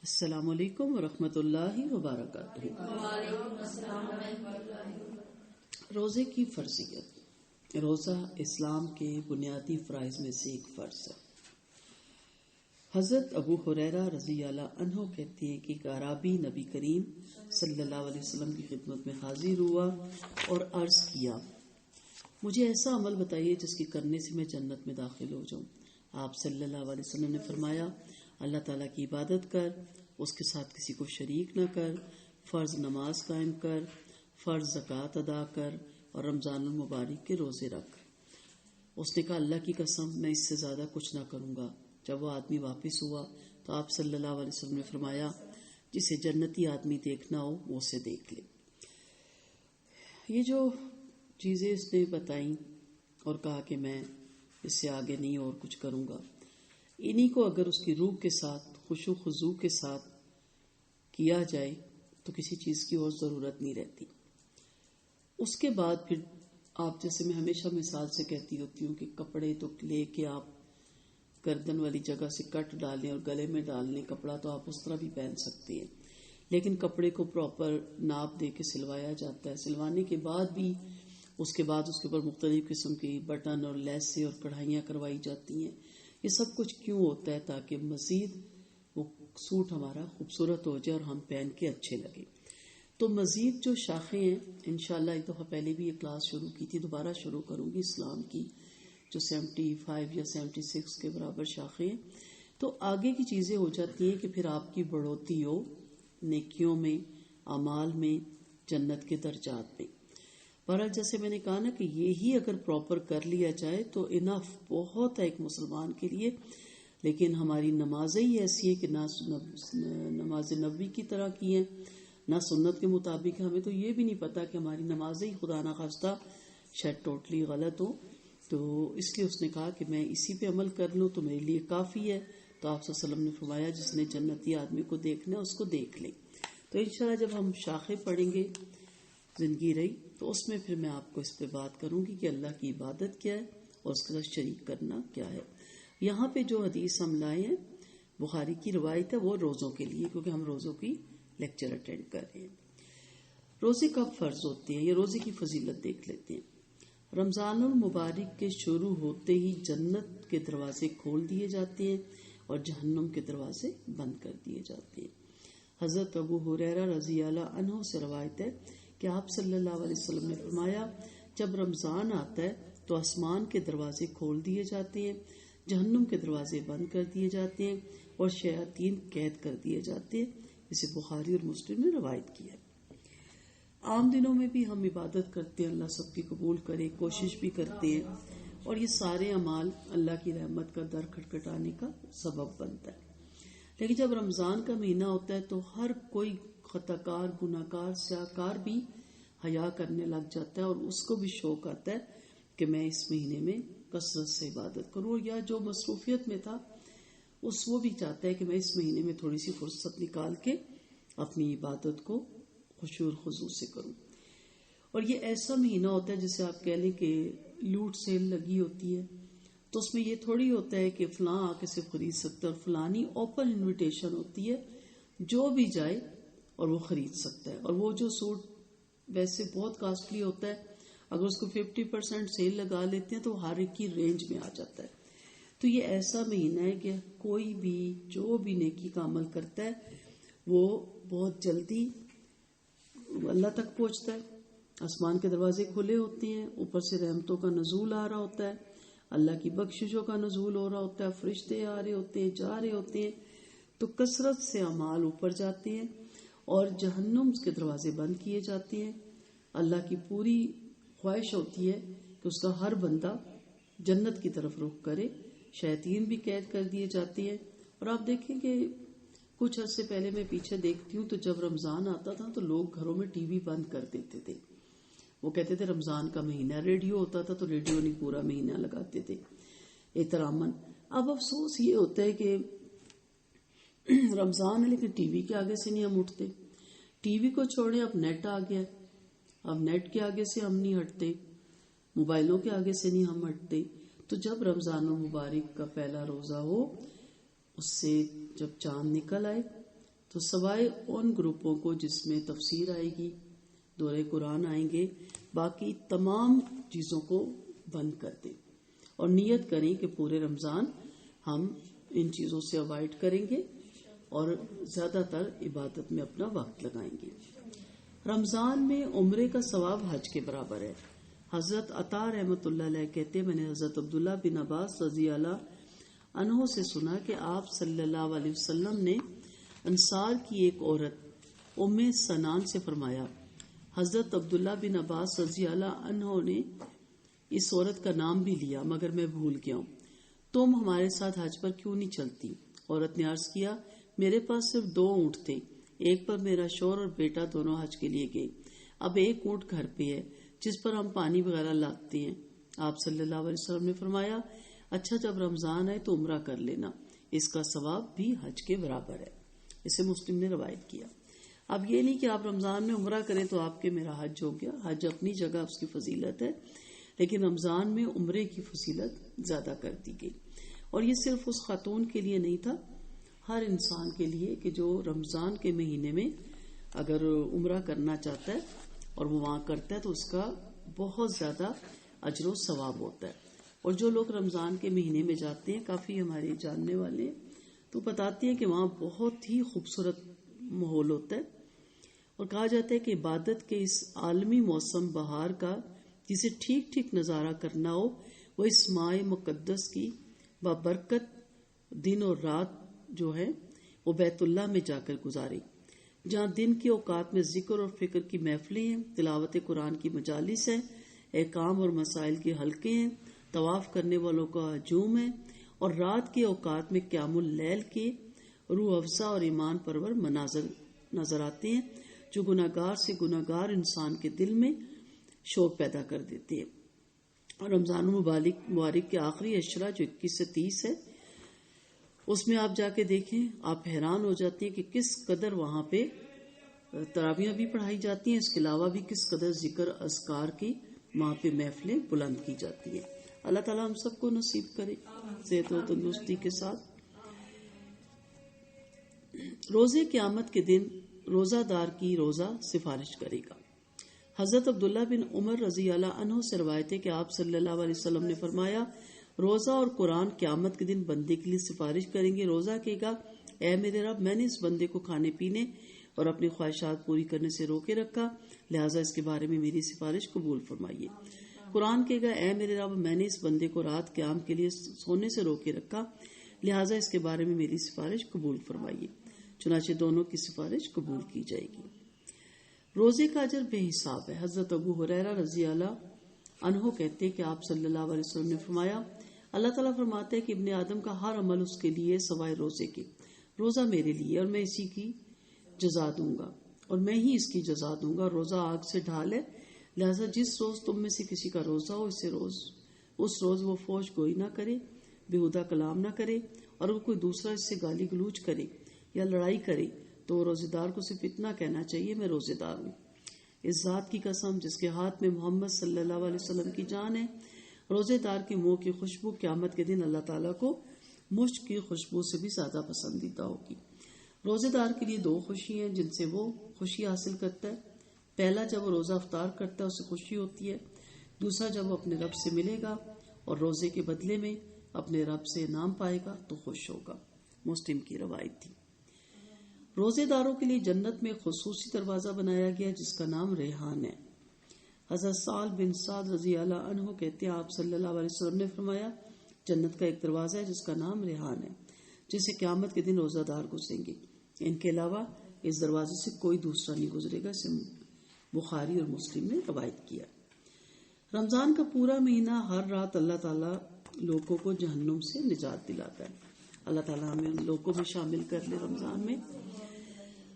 السلام علیکم ورحمۃ اللہ وبرکاتہ۔ روزے کی فرضیت۔ روزہ اسلام کے بنیادی فرائض میں سے ایک فرض ہے۔ حضرت ابو ہریرہ رضی اللہ عنہ کہتے ہیں کہ ایک اعرابی نبی کریم صلی اللہ علیہ وسلم کی خدمت میں حاضر ہوا اور عرض کیا، مجھے ایسا عمل بتائیے جس کے کرنے سے میں جنت میں داخل ہو جاؤں۔ آپ صلی اللہ علیہ وسلم نے فرمایا، اللہ تعالیٰ کی عبادت کر، اس کے ساتھ کسی کو شریک نہ کر، فرض نماز قائم کر، فرض زکوٰۃ ادا کر اور رمضان المبارک کے روزے رکھ۔ اس نے کہا، اللہ کی قسم میں اس سے زیادہ کچھ نہ کروں گا۔ جب وہ آدمی واپس ہوا تو آپ صلی اللہ علیہ وسلم نے فرمایا، جسے جنتی آدمی دیکھنا ہو وہ اسے دیکھ لے۔ یہ جو چیزیں اس نے بتائیں اور کہا کہ میں اس سے آگے نہیں اور کچھ کروں گا، انہی کو اگر اس کی روح کے ساتھ خشوع و خضوع کے ساتھ کیا جائے تو کسی چیز کی اور ضرورت نہیں رہتی۔ اس کے بعد پھر آپ جیسے میں ہمیشہ مثال سے کہتی ہوتی ہوں کہ کپڑے تو لے کے آپ گردن والی جگہ سے کٹ ڈالیں اور گلے میں ڈال لیں کپڑا، تو آپ اس طرح بھی پہن سکتے ہیں، لیکن کپڑے کو پراپر ناپ دے کے سلوایا جاتا ہے۔ سلوانے کے بعد بھی اس کے اوپر مختلف قسم کی بٹن اور لیسیں اور کڑھائیاں کروائی جاتی ہیں۔ یہ سب کچھ کیوں ہوتا ہے؟ تاکہ مزید وہ سوٹ ہمارا خوبصورت ہو جائے اور ہم پہن کے اچھے لگے۔ تو مزید جو شاخیں ہیں، انشاءاللہ ایک دفعہ پہلے بھی یہ کلاس شروع کی تھی، دوبارہ شروع کروں گی اسلام کی، جو 75 یا 76 کے برابر شاخیں ہیں۔ تو آگے کی چیزیں ہو جاتی ہیں کہ پھر آپ کی بڑھوتی ہو نیکیوں میں، اعمال میں، جنت کے درجات میں۔ بہرحال جیسے میں نے کہا نا کہ یہی اگر پراپر کر لیا جائے تو انف بہت ہے ایک مسلمان کے لیے۔ لیکن ہماری نمازیں ہی ایسی ہے کہ نہ نماز نبوی کی طرح کی ہیں، نہ سنت کے مطابق۔ ہمیں تو یہ بھی نہیں پتا کہ ہماری نمازیں ہی خدا نخواستہ شاید ٹوٹلی غلط ہو۔ تو اس لیے اس نے کہا کہ میں اسی پہ عمل کر لوں تو میرے لیے کافی ہے۔ تو آپ صلی اللہ علیہ وسلم نے فرمایا، جس نے جنتی آدمی کو دیکھنا ہے اس کو دیکھ لے۔ تو انشاءاللہ جب ہم شاخیں پڑھیں گے زندگی رہی تو اس میں پھر میں آپ کو اس پہ بات کروں گی کہ اللہ کی عبادت کیا ہے اور اس کے ساتھ شریک کرنا کیا ہے۔ یہاں پہ جو حدیث ہم لائے ہیں بخاری کی روایت ہے، وہ روزوں کے لیے، کیونکہ ہم روزوں کی لیکچر اٹینڈ کر رہے ہیں۔ روزے کب فرض ہوتے ہیں، یہ روزے کی فضیلت دیکھ لیتے ہیں۔ رمضان المبارک کے شروع ہوتے ہی جنت کے دروازے کھول دیے جاتے ہیں اور جہنم کے دروازے بند کر دیے جاتے ہیں۔ حضرت ابو ہریرہ رضی اللہ عنہ سے روایت ہے کہ آپ صلی اللہ علیہ وسلم نے فرمایا، جب رمضان آتا ہے تو آسمان کے دروازے کھول دیے جاتے ہیں، جہنم کے دروازے بند کر دیے جاتے ہیں اور شیاطین قید کر دیے جاتے ہیں۔ اسے بخاری اور مسلم نے روایت کیا ہے۔ عام دنوں میں بھی ہم عبادت کرتے ہیں، اللہ سب کی قبول کرے، کوشش بھی کرتے ہیں، اور یہ سارے اعمال اللہ کی رحمت کا در کھٹکھٹانے کا سبب بنتا ہے۔ لیکن جب رمضان کا مہینہ ہوتا ہے تو ہر کوئی خطا کار، گناہ کار، سیاہ کار بھی حیا کرنے لگ جاتا ہے، اور اس کو بھی شوق آتا ہے کہ میں اس مہینے میں کثرت سے عبادت کروں، یا جو مصروفیت میں تھا وہ بھی چاہتا ہے کہ میں اس مہینے میں تھوڑی سی فرصت نکال کے اپنی عبادت کو خشوع اور خضوع سے کروں۔ اور یہ ایسا مہینہ ہوتا ہے جسے آپ کہہ لیں کہ لوٹ سیل لگی ہوتی ہے، تو اس میں یہ تھوڑی ہوتا ہے کہ فلاں آ کے صرف خرید سکتا ہے، اور فلانی اوپن انویٹیشن ہوتی ہے، جو بھی جائے اور وہ خرید سکتا ہے۔ اور وہ جو سوٹ ویسے بہت کاسٹلی ہوتا ہے، اگر اس کو 50% سیل لگا لیتے ہیں تو ہر ایک کی رینج میں آ جاتا ہے۔ تو یہ ایسا مہینہ ہے کہ کوئی بھی جو بھی نیکی کا عمل کرتا ہے وہ بہت جلدی اللہ تک پہنچتا ہے۔ آسمان کے دروازے کھلے ہوتے ہیں، اوپر سے رحمتوں کا نزول آ رہا ہوتا ہے، اللہ کی بخششوں کا نزول ہو رہا ہوتا ہے، فرشتے آ رہے ہوتے ہیں، جا رہے ہوتے ہیں، تو کثرت سے اعمال اوپر جاتے ہیں اور جہنم کے دروازے بند کیے جاتے ہیں۔ اللہ کی پوری خواہش ہوتی ہے کہ اس کا ہر بندہ جنت کی طرف رخ کرے، شیاطین بھی قید کر دیے جاتے ہیں۔ اور آپ دیکھیں کہ کچھ عرصے پہلے میں پیچھے دیکھتی ہوں تو جب رمضان آتا تھا تو لوگ گھروں میں ٹی وی بند کر دیتے تھے، وہ کہتے تھے رمضان کا مہینہ، ریڈیو ہوتا تھا تو ریڈیو نہیں پورا مہینہ لگاتے تھے احتراماً۔ اب افسوس یہ ہوتا ہے کہ رمضان ہے لیکن ٹی وی کے آگے سے نہیں ہم اٹھتے۔ ٹی وی کو چھوڑیں، اب نیٹ آ گیا، اب نیٹ کے آگے سے ہم نہیں ہٹتے، موبائلوں کے آگے سے نہیں ہم ہٹتے۔ تو جب رمضان المبارک کا پہلا روزہ ہو، اس سے جب چاند نکل آئے تو سوائے ان گروپوں کو جس میں تفسیر آئے گی، دورے قرآن آئیں گے، باقی تمام چیزوں کو بند کر دیں اور نیت کریں کہ پورے رمضان ہم ان چیزوں سے اوائڈ کریں گے اور زیادہ تر عبادت میں اپنا وقت لگائیں گے۔ رمضان میں عمرے کا ثواب حج کے برابر ہے۔ حضرت عطا رحمۃ اللہ علیہ کہتے، میں نے حضرت عبداللہ بن عباس رضی اللہ عنہ سے سنا کہ آپ صلی اللہ علیہ وسلم نے انصار کی ایک عورت ام سنان سے فرمایا، حضرت عبداللہ بن عباس رضی اللہ عنہ نے اس عورت کا نام بھی لیا مگر میں بھول گیا ہوں، تم ہمارے ساتھ حج پر کیوں نہیں چلتی؟ عورت نے عرض کیا، میرے پاس صرف 2 اونٹ تھے، ایک پر میرا شوہر اور بیٹا دونوں حج کے لیے گئے، اب ایک اونٹ گھر پہ ہے جس پر ہم پانی وغیرہ لاتے ہیں۔ آپ صلی اللہ علیہ وسلم نے فرمایا، اچھا جب رمضان ہے تو عمرہ کر لینا، اس کا ثواب بھی حج کے برابر ہے۔ اسے مسلم نے روایت کیا۔ اب یہ نہیں کہ آپ رمضان میں عمرہ کریں تو آپ کے میرا حج ہو گیا، حج اپنی جگہ اس کی فضیلت ہے، لیکن رمضان میں عمرے کی فضیلت زیادہ کر دی گئی۔ اور یہ صرف اس خاتون کے لیے نہیں تھا، ہر انسان کے لیے کہ جو رمضان کے مہینے میں اگر عمرہ کرنا چاہتا ہے اور وہ وہاں کرتا ہے تو اس کا بہت زیادہ اجر و ثواب ہوتا ہے۔ اور جو لوگ رمضان کے مہینے میں جاتے ہیں، کافی ہمارے جاننے والے تو بتاتے ہیں کہ وہاں بہت ہی خوبصورت ماحول ہوتا ہے، اور کہا جاتا ہے کہ عبادت کے اس عالمی موسم بہار کا جسے ٹھیک ٹھیک نظارہ کرنا ہو، وہ اس ماہ مقدس کی بابرکت دن اور رات جو ہے وہ بیت اللہ میں جا کر گزارے، جہاں دن کے اوقات میں ذکر اور فکر کی محفلیں ہیں، تلاوت قرآن کی مجالس ہیں، احکام اور مسائل کے حلقے ہیں، طواف کرنے والوں کا ہجوم ہے، اور رات کے اوقات میں قیام اللیل کے روح افزا اور ایمان پرور مناظر نظر آتے ہیں جو گناہگار سے گناہگار انسان کے دل میں شوق پیدا کر دیتے ہیں۔ اور رمضان مبارک کے آخری عشرہ جو 21 سے 30 ہے، اس میں آپ جا کے دیکھیں، آپ حیران ہو جاتے ہیں کہ کس قدر وہاں پہ تراویحیں بھی پڑھائی جاتی ہیں، اس کے علاوہ بھی کس قدر ذکر اذکار کی وہاں پہ محفلیں بلند کی جاتی ہیں۔ اللہ تعالیٰ ہم سب کو نصیب کرے صحت و تندرستی کے ساتھ۔ روزے قیامت کے دن روزہ دار کی روزہ سفارش کرے گا۔ حضرت عبداللہ بن عمر رضی اللہ عنہ سے روایت ہے کہ آپ صلی اللہ علیہ وسلم نے فرمایا، روزہ اور قرآن قیامت کے دن بندے کے لیے سفارش کریں گے۔ روزہ کہے گا، اے میرے رب، میں نے اس بندے کو کھانے پینے اور اپنی خواہشات پوری کرنے سے روکے رکھا، لہٰذا اس کے بارے میں میری سفارش قبول فرمائیے۔ قرآن کہے گا، اے میرے رب، میں نے اس بندے کو رات قیام کے لیے سونے سے روکے رکھا، لہٰذا اس کے بارے میں میری سفارش قبول فرمائیے۔ چنانچہ دونوں کی سفارش قبول کی جائے گی۔ روزے کا اجر بے حساب ہے۔ حضرت ابو ہریرہ رضی اللہ عنہ کہتے ہیں کہ آپ صلی اللہ علیہ وسلم نے فرمایا، اللہ تعالیٰ فرماتے ہیں کہ ابن آدم کا ہر عمل اس کے لیے سوائے روزے کے، روزہ میرے لیے اور میں اسی کی جزا دوں گا، اور میں ہی اس کی جزا دوں گا۔ روزہ آگ سے ڈھال ہے، لہذا جس روز تم میں سے کسی کا روزہ ہو اس روز وہ فوش گوئی نہ کرے، بےہودہ کلام نہ کرے، اور وہ کوئی دوسرا اس سے گالی گلوچ کرے یا لڑائی کرے تو روزے دار کو صرف اتنا کہنا چاہیے، میں روزے دار ہوں۔ اس ذات کی قسم جس کے ہاتھ میں محمد صلی اللہ علیہ وسلم کی جان ہے، روزے دار کے منہ کی خوشبو قیامت کے دن اللہ تعالیٰ کو مشک کی خوشبو سے بھی زیادہ پسندیدہ ہوگی۔ روزے دار کے لیے 2 خوشی ہیں جن سے وہ خوشی حاصل کرتا ہے۔ پہلا، جب وہ روزہ افطار کرتا ہے اسے خوشی ہوتی ہے۔ دوسرا، جب وہ اپنے رب سے ملے گا اور روزے کے بدلے میں اپنے رب سے انعام پائے گا تو خوش ہوگا۔ مسلم کی روایت تھی۔ روزے داروں کے لیے جنت میں خصوصی دروازہ بنایا گیا جس کا نام ریحان ہے۔ حضرت سعد بن سعد رضی اللہ عنہ کہتے ہیں، آپ صلی اللہ علیہ وسلم نے فرمایا، جنت کا ایک دروازہ ہے جس کا نام ریحان ہے، جسے قیامت کے دن روزہ دار گزریں گے، ان کے علاوہ اس دروازے سے کوئی دوسرا نہیں گزرے گا۔ اسے بخاری اور مسلم نے روایت کیا۔ رمضان کا پورا مہینہ ہر رات اللہ تعالیٰ لوگوں کو جہنم سے نجات دلاتا ہے۔ اللہ تعالیٰ ہمیں ان لوگوں میں شامل کر لے رمضان میں۔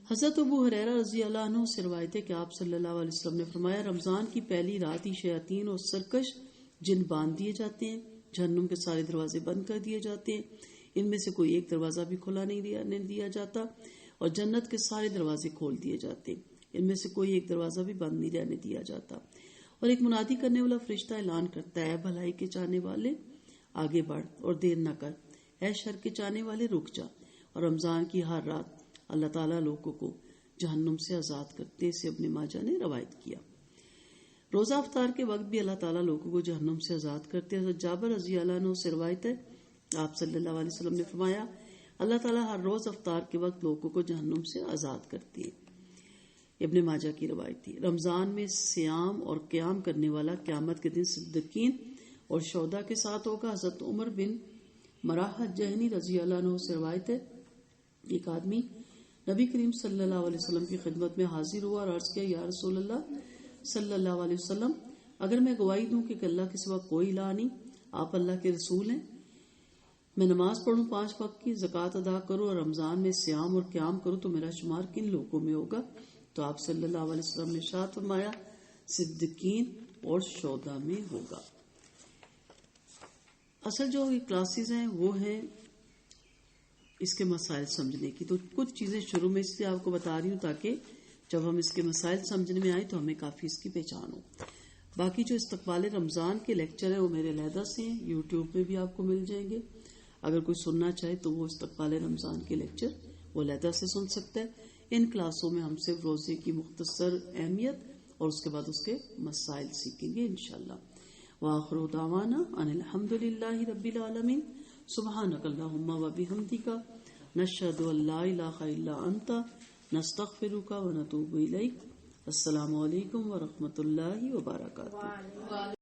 حضرت ابو ہریرہ رضی اللہ عنہ سے روایت ہے کہ آپ صلی اللہ علیہ وسلم نے فرمایا، رمضان کی پہلی رات ہی شیاطین اور سرکش جن باندھ دیے جاتے ہیں، جہنم کے سارے دروازے بند کر دیے جاتے ہیں، ان میں سے کوئی ایک دروازہ بھی کھلا نہیں دیا جاتا، اور جنت کے سارے دروازے کھول دیے جاتے ہیں، ان میں سے کوئی ایک دروازہ بھی بند نہیں رہنے دیا جاتا، اور ایک منادی کرنے والا فرشتہ اعلان کرتا ہے، اے بھلائی کے چاہنے والے آگے بڑھ اور دیر نہ کر، اے شر کے چاہنے والے رک جا۔ اور رمضان کی ہر رات اللہ تعالیٰ لوگوں کو جہنم سے آزاد کرتے، اسے ابن ماجہ نے روایت کیا۔ روزہ افطار کے وقت بھی اللہ تعالیٰ لوگوں کو جہنم سے آزاد کرتے۔ حضرت جابر رضی اللہ عنہ سے روایت ہے، آپ صلی اللہ علیہ وسلم نے فرمایا اللہ تعالیٰ ہر روز افطار کے وقت لوگوں کو جہنم سے آزاد کرتی ہے۔ ابن ماجہ کی روایت تھی۔ رمضان میں سیام اور قیام کرنے والا قیامت کے دن صدیقین اور شہداء کے ساتھ ہوگا۔ حضرت عمر بن مراحہ جہنی رضی اللہ عنہ سے روایت ہے، ایک آدمی نبی کریم صلی اللہ علیہ وسلم کی خدمت میں حاضر ہوا اور عرض کیا یا رسول اللہ صلی اللہ علیہ وسلم، اگر میں گواہی دوں کہ اللہ کے سوا کوئی الہ نہیں، آپ اللہ کے رسول ہیں، میں نماز پڑھوں 5 وقت کی، زکوٰۃ ادا کروں اور رمضان میں سیام اور قیام کروں تو میرا شمار کن لوگوں میں ہوگا؟ تو آپ صلی اللہ علیہ وسلم نے ارشاد فرمایا صدیقین اور شہداء میں ہوگا۔ اصل جو کلاسز ہیں وہ ہیں اس کے مسائل سمجھنے کی، تو کچھ چیزیں شروع میں اس لیے آپ کو بتا رہی ہوں تاکہ جب ہم اس کے مسائل سمجھنے میں آئے تو ہمیں کافی اس کی پہچان ہو۔ باقی جو استقبال رمضان کے لیکچر ہیں وہ میرے علیحدہ سے ہیں، یوٹیوب پہ بھی آپ کو مل جائیں گے۔ اگر کوئی سننا چاہے تو وہ استقبال رمضان کے لیکچر وہ علیحدہ سے سن سکتا ہے۔ ان کلاسوں میں ہم صرف روزے کی مختصر اہمیت اور اس کے بعد اس کے مسائل سیکھیں گے انشاءاللہ۔ وآخر دعوانا ان الحمد للہ رب العالمین، سبحانک اللہم وبحمدک، نشہد ان لا الہ الا انت، نستغفرک ونتوب الیک۔ السلام علیکم ورحمۃ اللہ وبرکاتہ۔